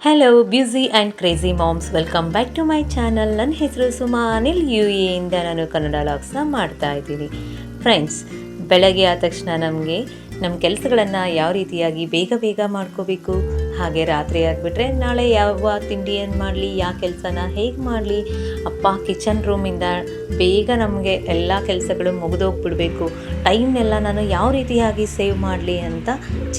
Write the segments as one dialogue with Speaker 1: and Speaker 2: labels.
Speaker 1: Hello busy and crazy moms, welcome back to my channel. ನನ್ನ ಹೆಸರು ಸುಮಾ ಅನಿಲ್. ಇಂದ ನಾನು ಕನ್ನಡ ಲಾಗ್ಸ್ನ ಮಾಡ್ತಾ ಇದ್ದೀನಿ. ಫ್ರೆಂಡ್ಸ್, ಬೆಳಗ್ಗೆ ಆದ ತಕ್ಷಣ ನಮ್ಮ ಕೆಲಸಗಳನ್ನು ಯಾವ ರೀತಿಯಾಗಿ ಬೇಗ ಬೇಗ ಮಾಡ್ಕೋಬೇಕು, ಹಾಗೆ ರಾತ್ರಿ ಆಗಿಬಿಟ್ರೆ ನಾಳೆ ಯಾವ ತಿಂಡಿಯನ್ನು ಮಾಡಲಿ, ಯಾವ ಕೆಲಸನ ಹೇಗೆ ಮಾಡಲಿ, ಅಪ್ಪ ಕಿಚನ್ ರೂಮಿಂದ ಬೇಗ ನಮಗೆ ಎಲ್ಲ ಕೆಲಸಗಳು ಮುಗಿದೋಗ್ಬಿಡಬೇಕು, ಟೈಮ್ನೆಲ್ಲ ನಾನು ಯಾವ ರೀತಿಯಾಗಿ ಸೇವ್ ಮಾಡಲಿ ಅಂತ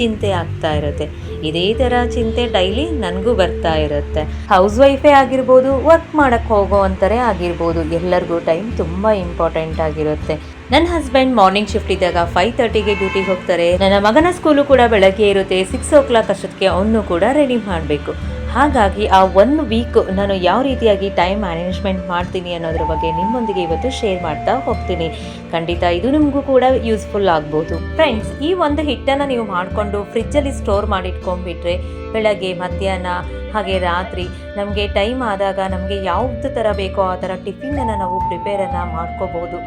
Speaker 1: ಚಿಂತೆ ಆಗ್ತಾ ಇರುತ್ತೆ. ಇದೇ ಥರ ಚಿಂತೆ ಡೈಲಿ ನನಗೂ ಬರ್ತಾ ಇರುತ್ತೆ. ಹೌಸ್ ವೈಫೇ ಆಗಿರ್ಬೋದು, ವರ್ಕ್ ಮಾಡೋಕ್ಕೆ ಹೋಗೋ ಅಂತಾರೆ ಆಗಿರ್ಬೋದು, ಎಲ್ಲರಿಗೂ ಟೈಮ್ ತುಂಬ ಇಂಪಾರ್ಟೆಂಟ್ ಆಗಿರುತ್ತೆ. ನನ್ನ ಹಸ್ಬೆಂಡ್ ಮಾರ್ನಿಂಗ್ ಶಿಫ್ಟ್ ಇದ್ದಾಗ 5:30ಗೆ ಡ್ಯೂಟಿಗೆ ಹೋಗ್ತಾರೆ. ನನ್ನ ಮಗನ ಸ್ಕೂಲು ಕೂಡ ಬೆಳಗ್ಗೆ ಇರುತ್ತೆ. 6 o'clock ಅಷ್ಟೊತ್ತಿಗೆ ಅವನು ಕೂಡ ರೆಡಿ ಮಾಡಬೇಕು. ಹಾಗಾಗಿ ಆ 1 ವೀಕ್ ನಾನು ಯಾವ ರೀತಿಯಾಗಿ ಟೈಮ್ ಮ್ಯಾನೇಜ್ಮೆಂಟ್ ಮಾಡ್ತೀನಿ ಅನ್ನೋದ್ರ ಬಗ್ಗೆ ನಿಮ್ಮೊಂದಿಗೆ ಇವತ್ತು ಶೇರ್ ಮಾಡ್ತಾ ಹೋಗ್ತೀನಿ. ಖಂಡಿತ ಇದು ನಿಮಗೂ ಕೂಡ ಯೂಸ್ಫುಲ್ ಆಗ್ಬೋದು. ಫ್ರೆಂಡ್ಸ್, ಈ ಒಂದು ಹಿಟ್ಟನ್ನು ನೀವು ಮಾಡಿಕೊಂಡು ಫ್ರಿಜ್ಜಲ್ಲಿ ಸ್ಟೋರ್ ಮಾಡಿಟ್ಕೊಂಡ್ಬಿಟ್ರೆ ಬೆಳಗ್ಗೆ, ಮಧ್ಯಾಹ್ನ ಹಾಗೆ ರಾತ್ರಿ ನಮಗೆ ಟೈಮ್ ಆದಾಗ ನಮಗೆ ಯಾವ್ದು ಥರ ಬೇಕೋ ಆ ಥರ ಟಿಫಿನನ್ನು ನಾವು ಪ್ರಿಪೇರನ್ನು ಮಾಡ್ಕೋಬೋದು.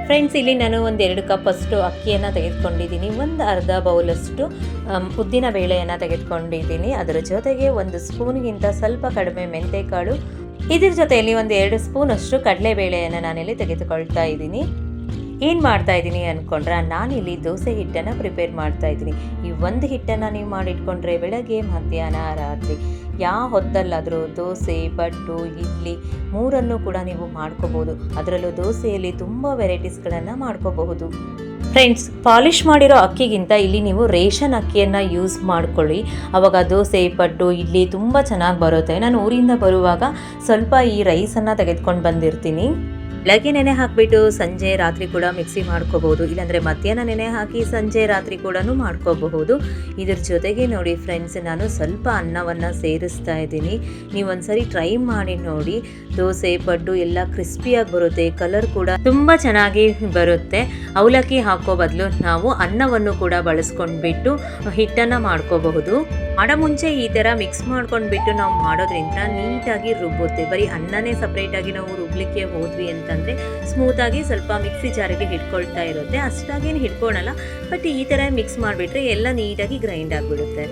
Speaker 1: ಫ್ರೆಂಡ್ಸ್, ಇಲ್ಲಿ ನಾನು 1-2 ಕಪ್ ಅಷ್ಟು ಅಕ್ಕಿಯನ್ನು ತೆಗೆದುಕೊಂಡಿದ್ದೀನಿ. ಒಂದು ಅರ್ಧ ಬೌಲಷ್ಟು ಉದ್ದಿನ ಬೇಳೆಯನ್ನು ತೆಗೆದುಕೊಂಡಿದ್ದೀನಿ. ಅದರ ಜೊತೆಗೆ 1 ಸ್ಪೂನ್ಗಿಂತ ಸ್ವಲ್ಪ ಕಡಿಮೆ ಮೆಂತೆಕಾಳು, ಇದ್ರ ಜೊತೆಯಲ್ಲಿ 1-2 ಸ್ಪೂನ್ ಅಷ್ಟು ಕಡಲೆಬೇಳೆಯನ್ನು ನಾನಿಲ್ಲಿ ತೆಗೆದುಕೊಳ್ತಾ ಇದ್ದೀನಿ. ಏನು ಮಾಡ್ತಾ ಇದ್ದೀನಿ ಅಂದ್ಕೊಂಡ್ರೆ, ನಾನಿಲ್ಲಿ ದೋಸೆ ಹಿಟ್ಟನ್ನು ಪ್ರಿಪೇರ್ ಮಾಡ್ತಾ ಇದ್ದೀನಿ. ಈ ಒಂದು ಹಿಟ್ಟನ್ನು ನೀವು ಮಾಡಿಟ್ಕೊಂಡ್ರೆ ಬೆಳಗ್ಗೆ, ಮಧ್ಯಾಹ್ನ, ರಾತ್ರಿ ಯಾವ ಹೊತ್ತಲ್ಲಾದರೂ ದೋಸೆ, ಪಡ್ಡು, ಇಡ್ಲಿ 3 ಕೂಡ ನೀವು ಮಾಡ್ಕೋಬೋದು. ಅದರಲ್ಲೂ ದೋಸೆಯಲ್ಲಿ ತುಂಬ ವೆರೈಟೀಸ್ಗಳನ್ನು ಮಾಡ್ಕೋಬಹುದು. ಫ್ರೆಂಡ್ಸ್, ಪಾಲಿಷ್ ಮಾಡಿರೋ ಅಕ್ಕಿಗಿಂತ ಇಲ್ಲಿ ನೀವು ರೇಷನ್ ಅಕ್ಕಿಯನ್ನು ಯೂಸ್ ಮಾಡ್ಕೊಳ್ಳಿ. ಆವಾಗ ದೋಸೆ, ಪಡ್ಡು, ಇಡ್ಲಿ ತುಂಬ ಚೆನ್ನಾಗಿ ಬರುತ್ತೆ. ನಾನು ಊರಿಂದ ಬರುವಾಗ ಸ್ವಲ್ಪ ಈ ರೈಸನ್ನು ತೆಗೆದುಕೊಂಡು ಬಂದಿರ್ತೀನಿ. ಬೆಳಗ್ಗೆ ನೆನೆ ಹಾಕಿಬಿಟ್ಟು ಸಂಜೆ ರಾತ್ರಿ ಕೂಡ ಮಿಕ್ಸಿ ಮಾಡ್ಕೋಬಹುದು, ಇಲ್ಲಾಂದರೆ ಮಧ್ಯಾಹ್ನ ನೆನೆ ಹಾಕಿ ಸಂಜೆ ರಾತ್ರಿ ಕೂಡ ಮಾಡ್ಕೋಬಹುದು. ಇದ್ರ ಜೊತೆಗೆ ನೋಡಿ ಫ್ರೆಂಡ್ಸ್, ನಾನು ಸ್ವಲ್ಪ ಅನ್ನವನ್ನು ಸೇರಿಸ್ತಾ ಇದ್ದೀನಿ. ನೀವೊಂದ್ಸರಿ ಟ್ರೈ ಮಾಡಿ ನೋಡಿ. ದೋಸೆ, ಪಡ್ಡು ಎಲ್ಲ ಕ್ರಿಸ್ಪಿಯಾಗಿ ಬರುತ್ತೆ, ಕಲರ್ ಕೂಡ ತುಂಬ ಚೆನ್ನಾಗಿ ಬರುತ್ತೆ. ಅವಲಕ್ಕಿ ಹಾಕೋ ಬದಲು ನಾವು ಅನ್ನವನ್ನು ಕೂಡ ಬಳಸ್ಕೊಂಡ್ಬಿಟ್ಟು ಹಿಟ್ಟನ್ನು ಮಾಡ್ಕೋಬಹುದು. ಮಾಡೋ ಮುಂಚೆ ಈ ಥರ ಮಿಕ್ಸ್ ಮಾಡ್ಕೊಂಡ್ಬಿಟ್ಟು ನಾವು ಮಾಡೋದ್ರಿಂದ ನೀಟಾಗಿ ರುಬ್ಬುತ್ತೆ. ಬರೀ ಅನ್ನನೇ ಸಪ್ರೇಟಾಗಿ ನಾವು ರುಬ್ಲಿಕ್ಕೆ ಹೋದ್ವಿ ಅಂತಂದರೆ ಸ್ಮೂತಾಗಿ ಸ್ವಲ್ಪ ಮಿಕ್ಸಿ ಜಾರಿಗೆ ಹಿಡ್ಕೊಳ್ತಾ ಇರುತ್ತೆ. ಅಷ್ಟಾಗೇನು ಹಿಡ್ಕೊಳಲ್ಲ, ಬಟ್ ಈ ಥರ ಮಿಕ್ಸ್ ಮಾಡಿಬಿಟ್ರೆ ಎಲ್ಲ ನೀಟಾಗಿ ಗ್ರೈಂಡ್ ಆಗಿಬಿಡುತ್ತೆ.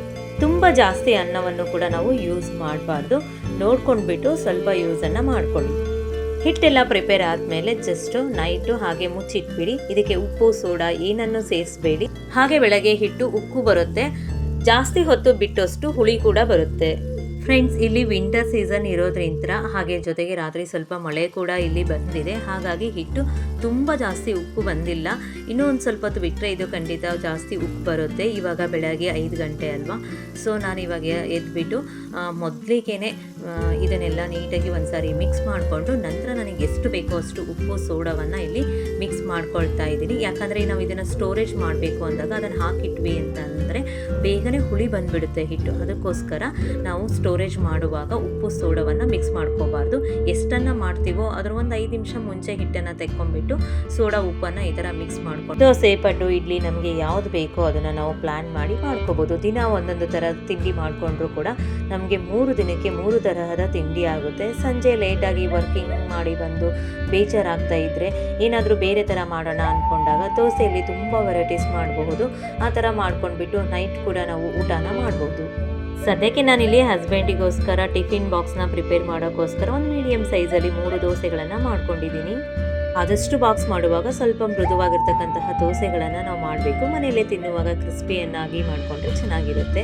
Speaker 1: ತುಂಬ ಜಾಸ್ತಿ ಅನ್ನವನ್ನು ಕೂಡ ನಾವು ಯೂಸ್ ಮಾಡಬಾರ್ದು. ನೋಡ್ಕೊಂಡ್ಬಿಟ್ಟು ಸ್ವಲ್ಪ ಯೂಸನ್ನು ಮಾಡ್ಕೊಳ್ಳಿ. ಹಿಟ್ಟೆಲ್ಲ ಪ್ರಿಪೇರ್ ಆದಮೇಲೆ ಜಸ್ಟು ನೈಟು ಹಾಗೆ ಮುಚ್ಚಿಟ್ಬಿಡಿ. ಇದಕ್ಕೆ ಉಪ್ಪು, ಸೋಡಾ ಏನನ್ನು ಸೇರಿಸಬೇಡಿ. ಹಾಗೆ ಬೆಳಗ್ಗೆ ಹಿಟ್ಟು ಉಕ್ಕು ಬರುತ್ತೆ, ಜಾಸ್ತಿ ಹೊತ್ತು ಬಿಟ್ಟಷ್ಟು ಹುಳಿ ಕೂಡ ಬರುತ್ತೆ. ಫ್ರೆಂಡ್ಸ್, ಇಲ್ಲಿ ವಿಂಟರ್ ಸೀಸನ್ ಇರೋದ್ರಿಂದ ಹಾಗೆ ಜೊತೆಗೆ ರಾತ್ರಿ ಸ್ವಲ್ಪ ಮಳೆ ಕೂಡ ಇಲ್ಲಿ ಬಂದಿದೆ. ಹಾಗಾಗಿ ಹಿಟ್ಟು ತುಂಬ ಜಾಸ್ತಿ ಉಪ್ಪು ಬಂದಿಲ್ಲ. ಇನ್ನೂ ಒಂದು ಸ್ವಲ್ಪ ಹೊತ್ತು ಬಿಟ್ಟರೆ ಇದು ಖಂಡಿತ ಜಾಸ್ತಿ ಉಪ್ಪು ಬರುತ್ತೆ. ಇವಾಗ ಬೆಳಗ್ಗೆ 5 ಗಂಟೆ ಅಲ್ವಾ, ಸೊ ನಾನು ಇವಾಗ ಎದ್ಬಿಟ್ಟು ಮೊದಲಿಗೆ ಇದನ್ನೆಲ್ಲ ನೀಟಾಗಿ ಒಂದ್ಸಾರಿ ಮಿಕ್ಸ್ ಮಾಡಿಕೊಂಡು ನಂತರ ನನಗೆ ಎಷ್ಟು ಬೇಕೋ ಅಷ್ಟು ಉಪ್ಪು, ಸೋಡಾವನ್ನು ಇಲ್ಲಿ ಮಿಕ್ಸ್ ಮಾಡ್ಕೊಳ್ತಾ ಇದ್ದೀನಿ. ಯಾಕಂದರೆ ನಾವು ಇದನ್ನು ಸ್ಟೋರೇಜ್ ಮಾಡಬೇಕು ಅಂದಾಗ ಅದನ್ನು ಹಾಕಿಟ್ವಿ ಅಂತ ಅಂದರೆ ಬೇಗನೆ ಹುಳಿ ಬಂದುಬಿಡುತ್ತೆ ಹಿಟ್ಟು. ಅದಕ್ಕೋಸ್ಕರ ನಾವು ಸ್ಟೋರೇಜ್ ಮಾಡುವಾಗ ಉಪ್ಪು, ಸೋಡಾವನ್ನು ಮಿಕ್ಸ್ ಮಾಡ್ಕೋಬಾರ್ದು. ಎಷ್ಟನ್ನು ಮಾಡ್ತೀವೋ ಅದರ ಒಂದು 5 ನಿಮಿಷ ಮುಂಚೆ ಹಿಟ್ಟನ್ನು ತೆಕ್ಕೊಂಡ್ಬಿಟ್ಟು ಸೋಡಾ, ಉಪ್ಪನ್ನು ಈ ಥರ ಮಿಕ್ಸ್ ಮಾಡ್ಕೊಂಡು ದೋಸೆ, ಪಡ್ಡು, ಇಡ್ಲಿ ನಮಗೆ ಯಾವುದು ಬೇಕೋ ಅದನ್ನು ನಾವು ಪ್ಲ್ಯಾನ್ ಮಾಡಿ ಮಾಡ್ಕೋಬೋದು. ದಿನ ಒಂದೊಂದು ಥರ ತಿಂಡಿ ಮಾಡಿಕೊಂಡ್ರೂ ಕೂಡ ನಮಗೆ 3 ದಿನಕ್ಕೆ 3 ತರಹದ ತಿಂಡಿ ಆಗುತ್ತೆ. ಸಂಜೆ ಲೇಟಾಗಿ ವರ್ಕಿಂಗ್ ಮಾಡಿ ಬಂದು ಬೇಜಾರಾಗ್ತಾ ಇದ್ದರೆ ಏನಾದರೂ ಬೇರೆ ಥರ ಮಾಡೋಣ ಅಂದ್ಕೊಂಡಾಗ ದೋಸೆಯಲ್ಲಿ ತುಂಬ ವೆರೈಟೀಸ್ ಮಾಡಬಹುದು. ಆ ಥರ ಮಾಡ್ಕೊಂಡ್ಬಿಟ್ಟು ನೈಟ್ ಕೂಡ ನಾವು ಊಟನ ಮಾಡ್ಬೋದು. ಸದ್ಯಕ್ಕೆ ನಾನಿಲ್ಲಿ ಹಸ್ಬೆಂಡಿಗೋಸ್ಕರ ಟಿಫಿನ್ ಬಾಕ್ಸ್ನ ಪ್ರಿಪೇರ್ ಮಾಡೋಕ್ಕೋಸ್ಕರ ಒಂದು ಮೀಡಿಯಮ್ ಸೈಜಲ್ಲಿ 3 ದೋಸೆಗಳನ್ನು ಮಾಡ್ಕೊಂಡಿದ್ದೀನಿ. ಆದಷ್ಟು ಬಾಕ್ಸ್ ಮಾಡುವಾಗ ಸ್ವಲ್ಪ ಮೃದುವಾಗಿರ್ತಕ್ಕಂತಹ ದೋಸೆಗಳನ್ನು ನಾವು ಮಾಡಬೇಕು. ಮನೆಯಲ್ಲೇ ತಿನ್ನುವಾಗ ಕ್ರಿಸ್ಪಿಯನ್ನಾಗಿ ಮಾಡಿಕೊಂಡ್ರೆ ಚೆನ್ನಾಗಿರುತ್ತೆ.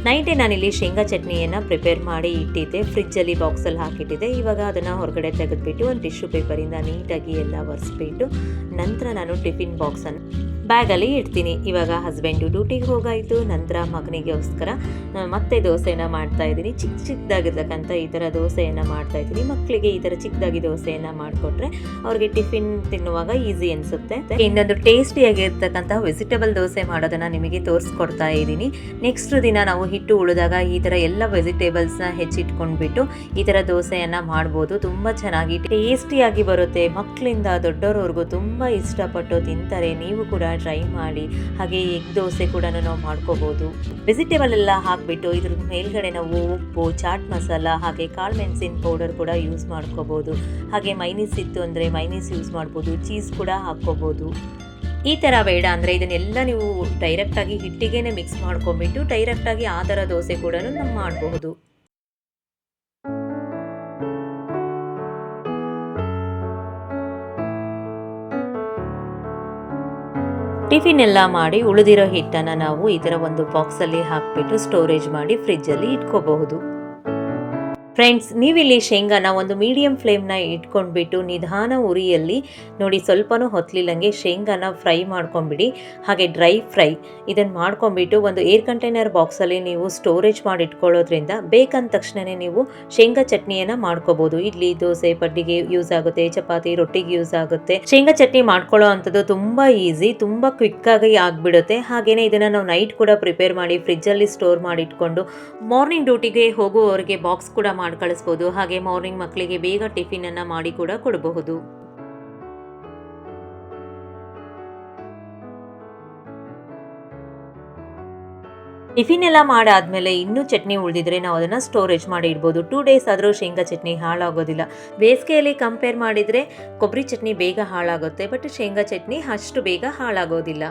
Speaker 1: ನೈಟೇ ನಾನಿಲ್ಲಿ ಶೇಂಗಾ ಚಟ್ನಿಯನ್ನು ಪ್ರಿಪೇರ್ ಮಾಡಿ ಇಟ್ಟಿದ್ದೆ, ಫ್ರಿಜ್ಜಲ್ಲಿ ಬಾಕ್ಸಲ್ಲಿ ಹಾಕಿಟ್ಟಿದ್ದೆ. ಇವಾಗ ಅದನ್ನು ಹೊರಗಡೆ ತೆಗೆದುಬಿಟ್ಟು ಒಂದು ಟಿಶ್ಯೂ ಪೇಪರಿಂದ ನೀಟಾಗಿ ಎಲ್ಲ ಒರೆಸ್ಬಿಟ್ಟು ನಂತರ ನಾನು ಟಿಫಿನ್ ಬಾಕ್ಸನ್ನು ಬ್ಯಾಗಲ್ಲಿ ಇಡ್ತೀನಿ. ಇವಾಗ ಹಸ್ಬೆಂಡು ಡ್ಯೂಟಿಗೆ ಹೋಗಾಯಿತು. ನಂತರ ಮಗನಿಗೋಸ್ಕರ ಮತ್ತೆ ದೋಸೆಯನ್ನು ಮಾಡ್ತಾಯಿದ್ದೀನಿ. ಚಿಕ್ಕದಾಗಿರ್ತಕ್ಕಂಥ ಈ ಥರ ದೋಸೆಯನ್ನು ಮಾಡ್ತಾಯಿದ್ದೀನಿ. ಮಕ್ಕಳಿಗೆ ಈ ಥರ ಚಿಕ್ಕದಾಗಿ ದೋಸೆಯನ್ನು ಮಾಡಿಕೊಟ್ರೆ ಅವ್ರಿಗೆ ಟಿಫಿನ್ ತಿನ್ನುವಾಗ ಈಸಿ ಅನಿಸುತ್ತೆ. ಇನ್ನೊಂದು ಟೇಸ್ಟಿಯಾಗಿರ್ತಕ್ಕಂಥ ವೆಜಿಟೇಬಲ್ ದೋಸೆ ಮಾಡೋದನ್ನು ನಿಮಗೆ ತೋರಿಸ್ಕೊಡ್ತಾ ಇದ್ದೀನಿ. ನೆಕ್ಸ್ಟ್ ದಿನ ನಾವು ಹಿಟ್ಟು ಉಳಿದಾಗ ಈ ಥರ ಎಲ್ಲ ವೆಜಿಟೇಬಲ್ಸ್ನ ಹೆಚ್ಚಿಟ್ಕೊಂಡ್ಬಿಟ್ಟು ಈ ಥರ ದೋಸೆಯನ್ನು ಮಾಡ್ಬೋದು. ತುಂಬ ಚೆನ್ನಾಗಿ ಟೇಸ್ಟಿಯಾಗಿ ಬರುತ್ತೆ. ಮಕ್ಕಳಿಂದ ದೊಡ್ಡೋರವರೆಗೂ ತುಂಬ ಇಷ್ಟಪಟ್ಟು ತಿಂತಾರೆ. ನೀವು ಕೂಡ ಟ್ರೈ ಮಾಡಿ. ಹಾಗೆ ಎಗ್ ದೋಸೆ ಕೂಡ ನಾವು ಮಾಡ್ಕೋಬೋದು. ವೆಜಿಟೇಬಲ್ ಎಲ್ಲ ಹಾಕಿಬಿಟ್ಟು ಇದ್ರ ಮೇಲ್ಗಡೆ ನಾವು ಉಪ್ಪು, ಚಾಟ್ ಮಸಾಲ ಹಾಗೆ ಕಾಳು ಮೆಣಸಿನ ಪೌಡರ್ ಕೂಡ ಯೂಸ್ ಮಾಡ್ಕೋಬೋದು. ಹಾಗೆ ಮೈನೀಸ್ ಇತ್ತು ಅಂದರೆ ಮೈನೀಸ್ ಯೂಸ್ ಮಾಡ್ಬೋದು. ಚೀಸ್ ಕೂಡ ಹಾಕ್ಕೋಬೋದು. ಈ ಥರ ಬೇಡ ಅಂದರೆ ಇದನ್ನೆಲ್ಲ ನೀವು ಡೈರೆಕ್ಟಾಗಿ ಹಿಟ್ಟಿಗೆ ಮಿಕ್ಸ್ ಮಾಡ್ಕೊಂಬಿಟ್ಟು ಡೈರೆಕ್ಟಾಗಿ ಆ ಥರ ದೋಸೆ ಕೂಡ ನಾವು ಮಾಡಬಹುದು. ಟಿಫಿನ್ ಎಲ್ಲ ಮಾಡಿ ಉಳಿದಿರೋ ಹಿಟ್ಟನ್ನು ನಾವು ಈ ಥರ ಒಂದು ಬಾಕ್ಸಲ್ಲಿ ಹಾಕಿಬಿಟ್ಟು ಸ್ಟೋರೇಜ್ ಮಾಡಿ ಫ್ರಿಜ್ಜಲ್ಲಿ ಇಟ್ಕೋಬಹುದು. ಫ್ರೆಂಡ್ಸ್, ನೀವಿಲ್ಲಿ ಶೇಂಗಾನ ಒಂದು ಮೀಡಿಯಂ ಫ್ಲೇಮ್ನ ಇಟ್ಕೊಂಡ್ಬಿಟ್ಟು ನಿಧಾನ ಉರಿಯಲ್ಲಿ ನೋಡಿ ಸ್ವಲ್ಪನೂ ಹೊತ್ತಲಿಲ್ಲಂಗೆ ಶೇಂಗಾನ ಫ್ರೈ ಮಾಡ್ಕೊಂಬಿಡಿ. ಹಾಗೆ ಡ್ರೈ ಫ್ರೈ ಇದನ್ನು ಮಾಡ್ಕೊಂಬಿಟ್ಟು ಒಂದು ಏರ್ ಕಂಟೈನರ್ ಬಾಕ್ಸಲ್ಲಿ ನೀವು ಸ್ಟೋರೇಜ್ ಮಾಡಿ ಇಟ್ಕೊಳ್ಳೋದ್ರಿಂದ ಬೇಕಂದ ತಕ್ಷಣವೇ ನೀವು ಶೇಂಗಾ ಚಟ್ನಿಯನ್ನು ಮಾಡ್ಕೋಬೋದು. ಇಡ್ಲಿ, ದೋಸೆ, ಪಡ್ಡಿಗೆ ಯೂಸ್ ಆಗುತ್ತೆ, ಚಪಾತಿ, ರೊಟ್ಟಿಗೆ ಯೂಸ್ ಆಗುತ್ತೆ. ಶೇಂಗಾ ಚಟ್ನಿ ಮಾಡ್ಕೊಳ್ಳೋ ಅಂಥದ್ದು ತುಂಬ ಈಸಿ, ತುಂಬ ಕ್ವಿಕ್ಕಾಗಿ ಆಗಿಬಿಡುತ್ತೆ. ಹಾಗೆಯೇ ಇದನ್ನು ನಾವು ನೈಟ್ ಕೂಡ ಪ್ರಿಪೇರ್ ಮಾಡಿ ಫ್ರಿಜ್ಜಲ್ಲಿ ಸ್ಟೋರ್ ಮಾಡಿ ಇಟ್ಕೊಂಡು ಮಾರ್ನಿಂಗ್ ಡ್ಯೂಟಿಗೆ ಹೋಗುವವರಿಗೆ ಬಾಕ್ಸ್ ಕೂಡ ಮಾಡಿ ಕಳಿಸ್ಬೋದು. ಹಾಗೆ ಮಾರ್ನಿಂಗ್ ಮಕ್ಕಳಿಗೆ ಬೇಗ ಟಿಫಿನ್ ಅನ್ನ ಮಾಡಿ ಕೂಡ ಕೊಡಬಹುದು. ಟಿಫಿನ್ ಎಲ್ಲ ಮಾಡಾದ್ಮೇಲೆ ಇನ್ನೂ ಚಟ್ನಿ ಉಳಿದಿದ್ರೆ ನಾವು ಅದನ್ನ ಸ್ಟೋರೇಜ್ ಮಾಡಿ ಇಡ್ಬೋದು. 2 ಡೇಸ್ ಆದರೂ ಶೇಂಗಾ ಚಟ್ನಿ ಹಾಳಾಗೋದಿಲ್ಲ. ಬೇಸಿಗೆಯಲ್ಲಿ ಕಂಪೇರ್ ಮಾಡಿದ್ರೆ ಕೊಬ್ಬರಿ ಚಟ್ನಿ ಬೇಗ ಹಾಳಾಗುತ್ತೆ, ಬಟ್ ಶೇಂಗಾ ಚಟ್ನಿ ಅಷ್ಟು ಬೇಗ ಹಾಳಾಗೋದಿಲ್ಲ.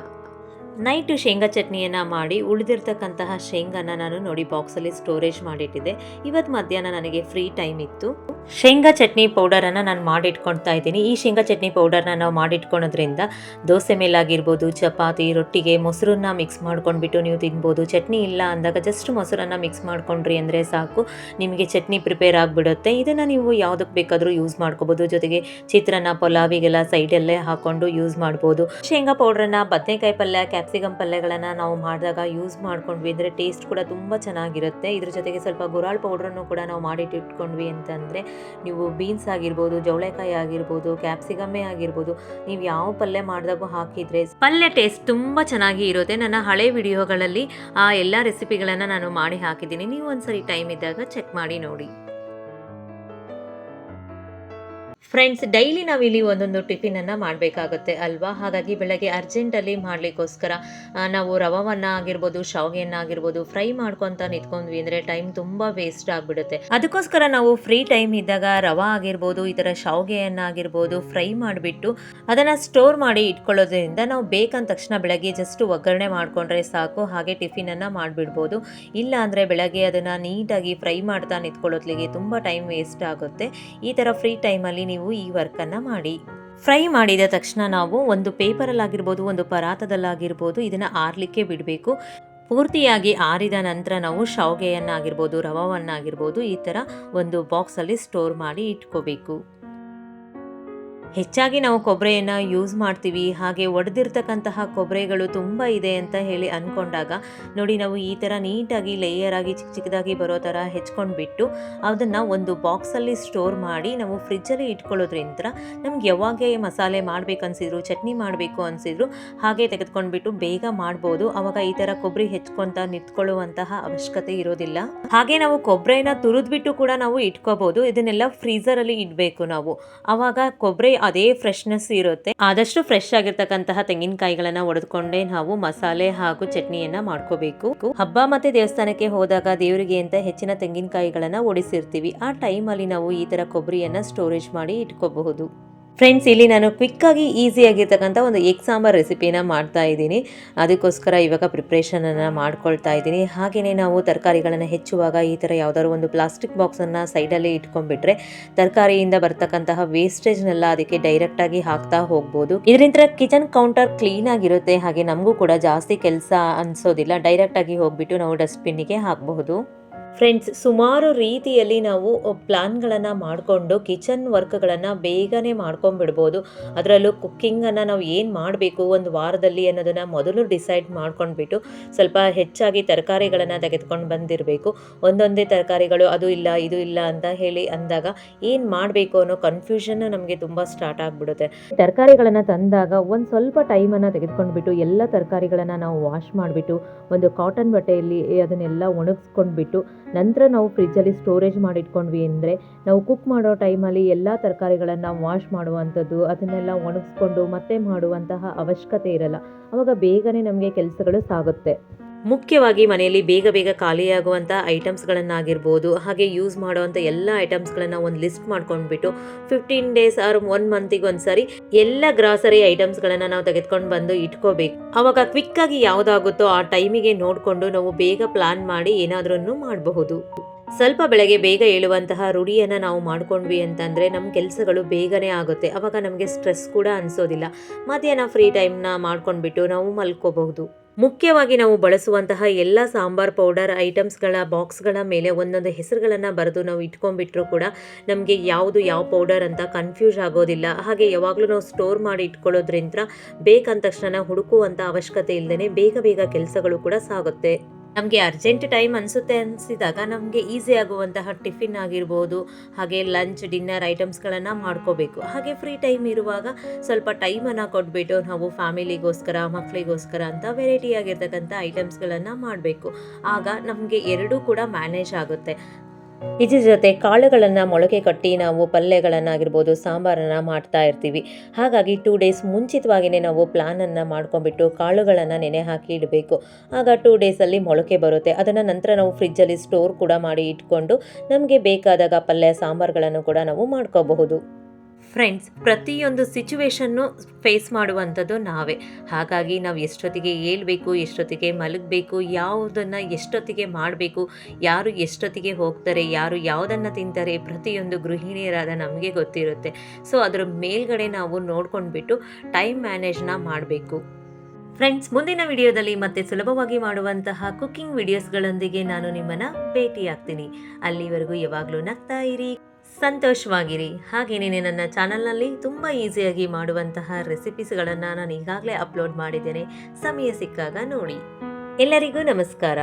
Speaker 1: ನೈಟು ಶೇಂಗಾ ಚಟ್ನಿಯನ್ನು ಮಾಡಿ ಉಳಿದಿರ್ತಕ್ಕಂತಹ ಶೇಂಗಾನ ನಾನು ನೋಡಿ ಬಾಕ್ಸಲ್ಲಿ ಸ್ಟೋರೇಜ್ ಮಾಡಿಟ್ಟಿದ್ದೆ. ಇವತ್ತು ಮಧ್ಯಾಹ್ನ ನನಗೆ ಫ್ರೀ ಟೈಮ್ ಇತ್ತು. ಶೇಂಗಾ ಚಟ್ನಿ ಪೌಡರನ್ನು ನಾನು ಮಾಡಿಟ್ಕೊಳ್ತಾ ಇದ್ದೀನಿ. ಈ ಶೇಂಗಾ ಚಟ್ನಿ ಪೌಡರ್ನ ನಾವು ಮಾಡಿಟ್ಕೊಳೋದ್ರಿಂದ ದೋಸೆ ಮೇಲಾಗಿರ್ಬೋದು, ಚಪಾತಿ, ರೊಟ್ಟಿಗೆ ಮೊಸರನ್ನ ಮಿಕ್ಸ್ ಮಾಡ್ಕೊಂಡ್ಬಿಟ್ಟು ನೀವು ತಿನ್ಬೋದು. ಚಟ್ನಿ ಇಲ್ಲ ಅಂದಾಗ ಜಸ್ಟ್ ಮೊಸರನ್ನ ಮಿಕ್ಸ್ ಮಾಡ್ಕೊಂಡ್ರಿ ಅಂದರೆ ಸಾಕು, ನಿಮಗೆ ಚಟ್ನಿ ಪ್ರಿಪೇರ್ ಆಗಿಬಿಡುತ್ತೆ. ಇದನ್ನು ನೀವು ಯಾವುದಕ್ಕೆ ಬೇಕಾದರೂ ಯೂಸ್ ಮಾಡ್ಕೋಬೋದು. ಜೊತೆಗೆ ಚಿತ್ರಾನ್ನ, ಪಲಾವಿಗೆಲ್ಲ ಸೈಡಲ್ಲೇ ಹಾಕ್ಕೊಂಡು ಯೂಸ್ ಮಾಡ್ಬೋದು. ಶೇಂಗಾ ಪೌಡ್ರನ್ನ ಬದನೆಕಾಯಿ ಪಲ್ಯ, ಕ್ಯಾಪ್ಸಿಕಮ್ ಪಲ್ಯಗಳನ್ನು ನಾವು ಮಾಡಿದಾಗ ಯೂಸ್ ಮಾಡ್ಕೊಂಡ್ವಿ ಅಂದರೆ ಟೇಸ್ಟ್ ಕೂಡ ತುಂಬ ಚೆನ್ನಾಗಿರುತ್ತೆ. ಇದ್ರ ಜೊತೆಗೆ ಸ್ವಲ್ಪ ಗುರಾಳ್ ಪೌಡ್ರನ್ನು ಕೂಡ ನಾವು ಮಾಡಿಟ್ಟಿಟ್ಕೊಂಡ್ವಿ ಅಂತಂದರೆ ನೀವು ಬೀನ್ಸ್ ಆಗಿರ್ಬೋದು, ಜವಳೆಕಾಯಿ ಆಗಿರ್ಬೋದು, ಕ್ಯಾಪ್ಸಿಕಮ್ಮೇ ಆಗಿರ್ಬೋದು, ನೀವು ಯಾವ ಪಲ್ಯ ಮಾಡಿದಾಗೂ ಹಾಕಿದರೆ ಪಲ್ಯ ಟೇಸ್ಟ್ ತುಂಬ ಚೆನ್ನಾಗಿ ಇರುತ್ತೆ. ನನ್ನ ಹಳೆ ವಿಡಿಯೋಗಳಲ್ಲಿ ಆ ಎಲ್ಲ ರೆಸಿಪಿಗಳನ್ನು ನಾನು ಮಾಡಿ ಹಾಕಿದ್ದೀನಿ. ನೀವು ಒಂದ್ಸರಿ ಟೈಮ್ ಇದ್ದಾಗ ಚೆಕ್ ಮಾಡಿ ನೋಡಿ. ಫ್ರೆಂಡ್ಸ್, ಡೈಲಿ ನಾವಿಲ್ಲಿ ಒಂದೊಂದು ಟಿಫಿನನ್ನು ಮಾಡಬೇಕಾಗುತ್ತೆ ಅಲ್ವಾ? ಹಾಗಾಗಿ ಬೆಳಗ್ಗೆ ಅರ್ಜೆಂಟಲ್ಲಿ ಮಾಡಲಿಕ್ಕೋಸ್ಕರ ನಾವು ರವವನ್ನು ಆಗಿರ್ಬೋದು, ಶಾವಿಗೆಯನ್ನು ಆಗಿರ್ಬೋದು ಫ್ರೈ ಮಾಡ್ಕೊತ ನಿಂತ್ಕೊಂಡ್ವಿ ಅಂದರೆ ಟೈಮ್ ತುಂಬ ವೇಸ್ಟ್ ಆಗಿಬಿಡುತ್ತೆ. ಅದಕ್ಕೋಸ್ಕರ ನಾವು ಫ್ರೀ ಟೈಮ್ ಇದ್ದಾಗ ರವಾ ಆಗಿರ್ಬೋದು, ಈ ಥರ ಶಾವಿಗೆಯನ್ನು ಆಗಿರ್ಬೋದು ಫ್ರೈ ಮಾಡಿಬಿಟ್ಟು ಅದನ್ನು ಸ್ಟೋರ್ ಮಾಡಿ ಇಟ್ಕೊಳ್ಳೋದ್ರಿಂದ ನಾವು ಬೇಕಂದ ತಕ್ಷಣ ಬೆಳಗ್ಗೆ ಜಸ್ಟ್ ಒಗ್ಗರಣೆ ಮಾಡಿಕೊಂಡ್ರೆ ಸಾಕು, ಹಾಗೆ ಟಿಫಿನನ್ನು ಮಾಡಿಬಿಡ್ಬೋದು. ಇಲ್ಲ ಅಂದರೆ ಬೆಳಗ್ಗೆ ಅದನ್ನು ನೀಟಾಗಿ ಫ್ರೈ ಮಾಡ್ತಾ ನಿಂತ್ಕೊಳ್ಳೋದ್ಲಿಗೆ ತುಂಬ ಟೈಮ್ ವೇಸ್ಟ್ ಆಗುತ್ತೆ. ಈ ಥರ ಫ್ರೀ ಟೈಮಲ್ಲಿ ನೀವು ಈ ವರ್ಕನ್ನು ಮಾಡಿ. ಫ್ರೈ ಮಾಡಿದ ತಕ್ಷಣ ನಾವು ಒಂದು ಪೇಪರಲ್ಲಾಗಿರ್ಬೋದು, ಒಂದು ಪರಾತದಲ್ಲಾಗಿರ್ಬೋದು ಇದನ್ನು ಆರಲಿಕ್ಕೆ ಬಿಡಬೇಕು. ಪೂರ್ತಿಯಾಗಿ ಆರಿದ ನಂತರ ನಾವು ಶಾವಿಗೆಯನ್ನಾಗಿರ್ಬೋದು, ರವವನ್ನಾಗಿರ್ಬೋದು ಈ ಥರ ಒಂದು ಬಾಕ್ಸಲ್ಲಿ ಸ್ಟೋರ್ ಮಾಡಿ ಇಟ್ಕೋಬೇಕು. ಹೆಚ್ಚಾಗಿ ನಾವು ಕೊಬ್ಬರಿಯನ್ನು ಯೂಸ್ ಮಾಡ್ತೀವಿ. ಹಾಗೆ ಒಡೆದಿರ್ತಕ್ಕಂತಹ ಕೊಬ್ಬರಿಗಳು ತುಂಬ ಇದೆ ಅಂತ ಹೇಳಿ ಅಂದ್ಕೊಂಡಾಗ ನೋಡಿ ನಾವು ಈ ಥರ ನೀಟಾಗಿ ಲೇಯರ್ ಆಗಿ ಚಿಕ್ಕ ಚಿಕ್ಕದಾಗಿ ಬರೋ ಥರ ಹೆಚ್ಕೊಂಡ್ಬಿಟ್ಟು ಅದನ್ನು ಒಂದು ಬಾಕ್ಸಲ್ಲಿ ಸ್ಟೋರ್ ಮಾಡಿ ನಾವು ಫ್ರಿಜ್ಜಲ್ಲಿ ಇಟ್ಕೊಳ್ಳೋದ್ರಿಂದ ನಮ್ಗೆ ಯಾವಾಗ ಮಸಾಲೆ ಮಾಡಬೇಕನ್ಸಿದ್ರು, ಚಟ್ನಿ ಮಾಡಬೇಕು ಅನಿಸಿದ್ರು ಹಾಗೆ ತೆಗೆದುಕೊಂಡ್ಬಿಟ್ಟು ಬೇಗ ಮಾಡ್ಬೋದು. ಆವಾಗ ಈ ಥರ ಕೊಬ್ಬರಿ ಹೆಚ್ಕೊತ ನಿಂತ್ಕೊಳ್ಳುವಂತಹ ಅವಶ್ಯಕತೆ ಇರೋದಿಲ್ಲ. ಹಾಗೆ ನಾವು ಕೊಬ್ಬರಿನ ತುರಿದ್ಬಿಟ್ಟು ಕೂಡ ನಾವು ಇಟ್ಕೋಬೋದು. ಇದನ್ನೆಲ್ಲ ಫ್ರೀಝರಲ್ಲಿ ಇಡಬೇಕು ನಾವು, ಆವಾಗ ಕೊಬ್ಬರಿ ಅದೇ ಫ್ರೆಶ್ನೆಸ್ ಇರುತ್ತೆ. ಆದಷ್ಟು ಫ್ರೆಶ್ ಆಗಿರ್ತಕ್ಕಂತಹ ತೆಂಗಿನಕಾಯಿಗಳನ್ನ ಒಡೆದುಕೊಂಡೇ ನಾವು ಮಸಾಲೆ ಹಾಗೂ ಚಟ್ನಿಯನ್ನ ಮಾಡ್ಕೋಬೇಕು. ಹಬ್ಬ ಮತ್ತೆ ದೇವಸ್ಥಾನಕ್ಕೆ ಹೋದಾಗ ದೇವರಿಗೆ ಅಂತ ಹೆಚ್ಚಿನ ತೆಂಗಿನಕಾಯಿಗಳನ್ನ ಒಡಿಸಿರ್ತೀವಿ. ಆ ಟೈಮಲ್ಲಿ ನಾವು ಈ ತರ ಕೊಬ್ಬರಿಯನ್ನ ಸ್ಟೋರೇಜ್ ಮಾಡಿ ಇಟ್ಕೋಬಹುದು. ಫ್ರೆಂಡ್ಸ್, ಇಲ್ಲಿ ನಾನು ಕ್ವಿಕ್ಕಾಗಿ ಈಸಿಯಾಗಿರ್ತಕ್ಕಂಥ ಒಂದು ಎಗ್ ಸಾಂಬಾರ್ ರೆಸಿಪಿನ ಮಾಡ್ತಾ ಇದ್ದೀನಿ. ಅದಕ್ಕೋಸ್ಕರ ಇವಾಗ ಪ್ರಿಪ್ರೇಷನನ್ನು ಮಾಡ್ಕೊಳ್ತಾ ಇದ್ದೀನಿ. ಹಾಗೆಯೇ ನಾವು ತರಕಾರಿಗಳನ್ನು ಹೆಚ್ಚುವಾಗ ಈ ಥರ ಯಾವುದಾದ್ರು ಒಂದು ಪ್ಲಾಸ್ಟಿಕ್ ಬಾಕ್ಸನ್ನು ಸೈಡಲ್ಲಿ ಇಟ್ಕೊಂಡ್ಬಿಟ್ರೆ ತರಕಾರಿಯಿಂದ ಬರ್ತಕ್ಕಂತಹ ವೇಸ್ಟೇಜ್ನೆಲ್ಲ ಅದಕ್ಕೆ ಡೈರೆಕ್ಟಾಗಿ ಹಾಕ್ತಾ ಹೋಗ್ಬೋದು. ಇದರಿಂದ ಕಿಚನ್ ಕೌಂಟರ್ ಕ್ಲೀನ್ ಆಗಿರುತ್ತೆ. ಹಾಗೆ ನಮಗೂ ಕೂಡ ಜಾಸ್ತಿ ಕೆಲಸ ಅನಿಸೋದಿಲ್ಲ. ಡೈರೆಕ್ಟಾಗಿ ಹೋಗ್ಬಿಟ್ಟು ನಾವು ಡಸ್ಟ್ಬಿನ್ನಿಗೆ ಹಾಕಬಹುದು. ಫ್ರೆಂಡ್ಸ್, ಸುಮಾರು ರೀತಿಯಲ್ಲಿ ನಾವು ಪ್ಲಾನ್ಗಳನ್ನು ಮಾಡಿಕೊಂಡು ಕಿಚನ್ ವರ್ಕ್ಗಳನ್ನು ಬೇಗನೆ ಮಾಡ್ಕೊಂಡ್ಬಿಡ್ಬೋದು. ಅದರಲ್ಲೂ ಕುಕ್ಕಿಂಗನ್ನು ನಾವು ಏನು ಮಾಡಬೇಕು ಒಂದು ವಾರದಲ್ಲಿ ಅನ್ನೋದನ್ನು ಮೊದಲು ಡಿಸೈಡ್ ಮಾಡ್ಕೊಂಡ್ಬಿಟ್ಟು ಸ್ವಲ್ಪ ಹೆಚ್ಚಾಗಿ ತರಕಾರಿಗಳನ್ನು ತೆಗೆದುಕೊಂಡು ಬಂದಿರಬೇಕು. ಒಂದೊಂದೇ ತರಕಾರಿಗಳು ಅದು ಇಲ್ಲ ಇದು ಇಲ್ಲ ಅಂತ ಹೇಳಿ ಅಂದಾಗ ಏನು ಮಾಡಬೇಕು ಅನ್ನೋ ಕನ್ಫ್ಯೂಷನ್ ನಮಗೆ ತುಂಬ ಸ್ಟಾರ್ಟ್ ಆಗಿಬಿಡುತ್ತೆ. ತರಕಾರಿಗಳನ್ನು ತಂದಾಗ ಒಂದು ಸ್ವಲ್ಪ ಟೈಮನ್ನು ತೆಗೆದುಕೊಂಡ್ಬಿಟ್ಟು ಎಲ್ಲ ತರಕಾರಿಗಳನ್ನು ನಾವು ವಾಶ್ ಮಾಡಿಬಿಟ್ಟು ಒಂದು ಕಾಟನ್ ಬಟ್ಟೆಯಲ್ಲಿ ಅದನ್ನೆಲ್ಲ ಒಣಗಿಸ್ಕೊಂಡ್ಬಿಟ್ಟು ನಂತರ ನಾವು ಫ್ರಿಜ್ಜಲ್ಲಿ ಸ್ಟೋರೇಜ್ ಮಾಡಿಟ್ಕೊಂಡ್ವಿ ಅಂದರೆ ನಾವು ಕುಕ್ ಮಾಡೋ ಟೈಮಲ್ಲಿ ಎಲ್ಲ ತರಕಾರಿಗಳನ್ನು ವಾಶ್ ಮಾಡುವಂಥದ್ದು ಅದನ್ನೆಲ್ಲ ಒಣಗಿಸ್ಕೊಂಡು ಮತ್ತೆ ಮಾಡುವಂತಹ ಅವಶ್ಯಕತೆ ಇರಲ್ಲ. ಆವಾಗ ಬೇಗನೆ ನಮಗೆ ಕೆಲಸಗಳು ಸಾಗುತ್ತೆ. ಮುಖ್ಯವಾಗಿ ಮನೆಯಲ್ಲಿ ಬೇಗ ಬೇಗ ಖಾಲಿಯಾಗುವಂಥ ಐಟಮ್ಸ್ಗಳನ್ನಾಗಿರ್ಬೋದು, ಹಾಗೆ ಯೂಸ್ ಮಾಡುವಂಥ ಎಲ್ಲ ಐಟಮ್ಸ್ಗಳನ್ನು ಒಂದು ಲಿಸ್ಟ್ ಮಾಡ್ಕೊಂಡ್ಬಿಟ್ಟು 15 ಡೇಸ್ ಆರ್ 1 ಮಂತಿಗೆ ಒಂದ್ಸರಿ ಎಲ್ಲ ಗ್ರಾಸರಿ ಐಟಮ್ಸ್ಗಳನ್ನು ನಾವು ತೆಗೆದುಕೊಂಡು ಬಂದು ಇಟ್ಕೋಬೇಕು. ಆವಾಗ ಕ್ವಿಕ್ಕಾಗಿ ಯಾವುದಾಗುತ್ತೋ ಆ ಟೈಮಿಗೆ ನೋಡಿಕೊಂಡು ನಾವು ಬೇಗ ಪ್ಲಾನ್ ಮಾಡಿ ಏನಾದ್ರೂ ಮಾಡಬಹುದು. ಸ್ವಲ್ಪ ಬೆಳಗ್ಗೆ ಬೇಗ ಏಳುವಂತಹ ರೂಢಿಯನ್ನು ನಾವು ಮಾಡ್ಕೊಂಡ್ವಿ ಅಂತಂದರೆ ನಮ್ಮ ಕೆಲಸಗಳು ಬೇಗನೆ ಆಗುತ್ತೆ. ಆವಾಗ ನಮಗೆ ಸ್ಟ್ರೆಸ್ ಕೂಡ ಅನಿಸೋದಿಲ್ಲ. ಮಧ್ಯಾಹ್ನ ಫ್ರೀ ಟೈಮ್ನ ಮಾಡ್ಕೊಂಡ್ಬಿಟ್ಟು ನಾವು ಮಲ್ಕೋಬಹುದು. ಮುಖ್ಯವಾಗಿ ನಾವು ಬಳಸುವಂತಹ ಎಲ್ಲ ಸಾಂಬಾರ್ ಪೌಡರ್ ಐಟಮ್ಸ್ಗಳ ಬಾಕ್ಸ್ಗಳ ಮೇಲೆ ಒಂದೊಂದು ಹೆಸರುಗಳನ್ನು ಬರೆದು ನಾವು ಇಟ್ಕೊಂಡ್ಬಿಟ್ರೂ ಕೂಡ ನಮಗೆ ಯಾವುದು ಯಾವ ಪೌಡರ್ ಅಂತ ಕನ್ಫ್ಯೂಸ್ ಆಗೋದಿಲ್ಲ. ಹಾಗೆ ಯಾವಾಗಲೂ ನಾವು ಸ್ಟೋರ್ ಮಾಡಿ ಇಟ್ಕೊಳ್ಳೋದ್ರಿಂದ ಬೇಕಂದ ತಕ್ಷಣ ಹುಡುಕುವಂಥ ಅವಶ್ಯಕತೆ ಇಲ್ಲದೇ ಬೇಗ ಬೇಗ ಕೆಲಸಗಳು ಕೂಡ ಸಾಗುತ್ತೆ. ನಮಗೆ ಅರ್ಜೆಂಟ್ ಟೈಮ್ ಅನಿಸಿದಾಗ ನಮಗೆ ಈಸಿ ಆಗುವಂತಹ ಟಿಫಿನ್ ಆಗಿರ್ಬೋದು, ಹಾಗೆ ಲಂಚ್ ಡಿನ್ನರ್ ಐಟಮ್ಸ್ಗಳನ್ನು ಮಾಡ್ಕೋಬೇಕು. ಹಾಗೆ ಫ್ರೀ ಟೈಮ್ ಇರುವಾಗ ಸ್ವಲ್ಪ ಟೈಮನ್ನು ಕೊಟ್ಬಿಟ್ಟು ನಾವು ಫ್ಯಾಮಿಲಿಗೋಸ್ಕರ ಮಕ್ಕಳಿಗೋಸ್ಕರ ಅಂತ ವೆರೈಟಿ ಆಗಿರ್ತಕ್ಕಂಥ ಐಟಮ್ಸ್ಗಳನ್ನು ಮಾಡಬೇಕು. ಆಗ ನಮಗೆ ಎರಡೂ ಕೂಡ ಮ್ಯಾನೇಜ್ ಆಗುತ್ತೆ. ಇದ್ರ ಜೊತೆ ಕಾಳುಗಳನ್ನು ಮೊಳಕೆ ಕಟ್ಟಿ ನಾವು ಪಲ್ಯಗಳನ್ನಾಗಿರ್ಬೋದು ಸಾಂಬಾರನ್ನು ಮಾಡ್ತಾ ಇರ್ತೀವಿ. ಹಾಗಾಗಿ 2 ಡೇಸ್ ಮುಂಚಿತವಾಗಿಯೇ ನಾವು ಪ್ಲಾನನ್ನು ಮಾಡ್ಕೊಂಡ್ಬಿಟ್ಟು ಕಾಳುಗಳನ್ನು ನೆನೆ ಹಾಕಿ ಇಡಬೇಕು. ಆಗ 2 ಡೇಸಲ್ಲಿ ಮೊಳಕೆ ಬರುತ್ತೆ. ಅದನ್ನು ನಂತರ ನಾವು ಫ್ರಿಜ್ಜಲ್ಲಿ ಸ್ಟೋರ್ ಕೂಡ ಮಾಡಿ ಇಟ್ಕೊಂಡು ನಮಗೆ ಬೇಕಾದಾಗ ಪಲ್ಯ ಸಾಂಬಾರುಗಳನ್ನು ಕೂಡ ನಾವು ಮಾಡ್ಕೋಬಹುದು. ಫ್ರೆಂಡ್ಸ್, ಪ್ರತಿಯೊಂದು ಸಿಚುವೇಶನ್ನು ಫೇಸ್ ಮಾಡುವಂಥದ್ದು ನಾವೇ. ಹಾಗಾಗಿ ನಾವು ಎಷ್ಟೊತ್ತಿಗೆ ಏಳಬೇಕು, ಎಷ್ಟೊತ್ತಿಗೆ ಮಲಗಬೇಕು, ಯಾವುದನ್ನು ಎಷ್ಟೊತ್ತಿಗೆ ಮಾಡಬೇಕು, ಯಾರು ಎಷ್ಟೊತ್ತಿಗೆ ಹೋಗ್ತಾರೆ, ಯಾರು ಯಾವುದನ್ನು ತಿಂತಾರೆ, ಪ್ರತಿಯೊಂದು ಗೃಹಿಣಿಯರಾದ ನಮಗೆ ಗೊತ್ತಿರುತ್ತೆ. ಸೊ ಅದರ ಮೇಲ್ಗಡೆ ನಾವು ನೋಡ್ಕೊಂಡ್ಬಿಟ್ಟು ಟೈಮ್ ಮ್ಯಾನೇಜ್ನ ಮಾಡಬೇಕು. ಫ್ರೆಂಡ್ಸ್, ಮುಂದಿನ ವಿಡಿಯೋದಲ್ಲಿ ಮತ್ತೆ ಸುಲಭವಾಗಿ ಮಾಡುವಂತಹ ಕುಕ್ಕಿಂಗ್ ವಿಡಿಯೋಸ್ಗಳೊಂದಿಗೆ ನಾನು ನಿಮ್ಮನ್ನು ಭೇಟಿಯಾಗ್ತೀನಿ. ಅಲ್ಲಿವರೆಗೂ ಯಾವಾಗಲೂ ನಗ್ತಾ ಇರಿ, ಸಂತೋಷವಾಗಿರಿ. ಹಾಗೆಯೇ ನನ್ನ ಚಾನಲ್ನಲ್ಲಿ ತುಂಬ ಈಸಿಯಾಗಿ ಮಾಡುವಂತಹ ರೆಸಿಪೀಸ್ಗಳನ್ನು ನಾನು ಈಗಾಗಲೇ ಅಪ್ಲೋಡ್ ಮಾಡಿದ್ದೇನೆ. ಸಮಯ ಸಿಕ್ಕಾಗ ನೋಡಿ. ಎಲ್ಲರಿಗೂ ನಮಸ್ಕಾರ.